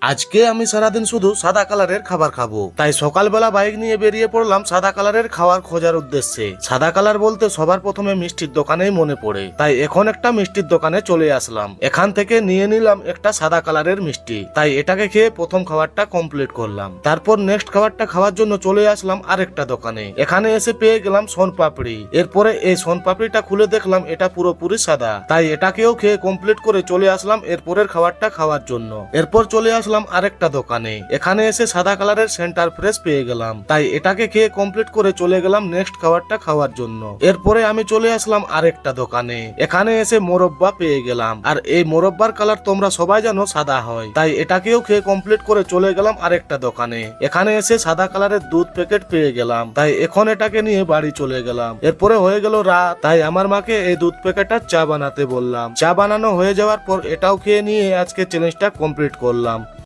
আজকে আমি সারাদিন শুধু সাদা কালারের খাবার খাবো, তাই সকালবেলা বাইক নিয়ে বেরিয়ে পড়লাম সাদা কালারের খাবার খোঁজার উদ্দেশ্যে। সাদা কালার বলতে সবার প্রথমে মিষ্টির দোকানেই মনে পড়ে, তাই এখন একটা মিষ্টির দোকানে চলে আসলাম। এখান থেকে নিয়ে নিলাম একটা সাদা কালারের মিষ্টি, তাই এটাকে খেয়ে প্রথম খাবারটা কমপ্লিট করলাম। তারপর নেক্সট খাবারটা খাওয়ার জন্য চলে আসলাম আরেকটা দোকানে। এখানে এসে পেয়ে গেলাম সোনপাপড়ি। এরপরে এই সোনপাপড়িটা খুলে দেখলাম এটা পুরোপুরি সাদা, তাই এটাকেও খেয়ে কমপ্লিট করে চলে আসলাম এরপরের খাবারটা খাওয়ার জন্য। এরপর চলে আসলাম আরেকটা দোকানে। এখানে এসে সাদা কালারের সেন্টার ফ্রেশ পেয়ে গেলাম, তাই এটাকে খেয়ে কমপ্লিট করে চলে গেলাম নেক্সট খাবারটা খাওয়ার জন্য। এরপরে আমি চলে আসলাম আরেকটা দোকানে। এখানে এসে মোরব্বা পেয়ে গেলাম, আর এই মোরব্বার কালার তোমরা সবাই জানো সাদা হয়, তাই এটাকেও খেয়ে কমপ্লিট করে চলে গেলাম আরেকটা দোকানে। এখানে এসে সাদা কালারের দুধ প্যাকেট পেয়ে গেলাম, তাই এখন এটাকে নিয়ে বাড়ি চলে গেলাম। এরপরে হয়ে গেল রাত, তাই আমার মাকে এই দুধ প্যাকেটটা চা বানাতে বললাম। চা বানানো হয়ে যাওয়ার পর এটাও খেয়ে নিয়ে আজকে চ্যালেঞ্জটা কমপ্লিট করলাম।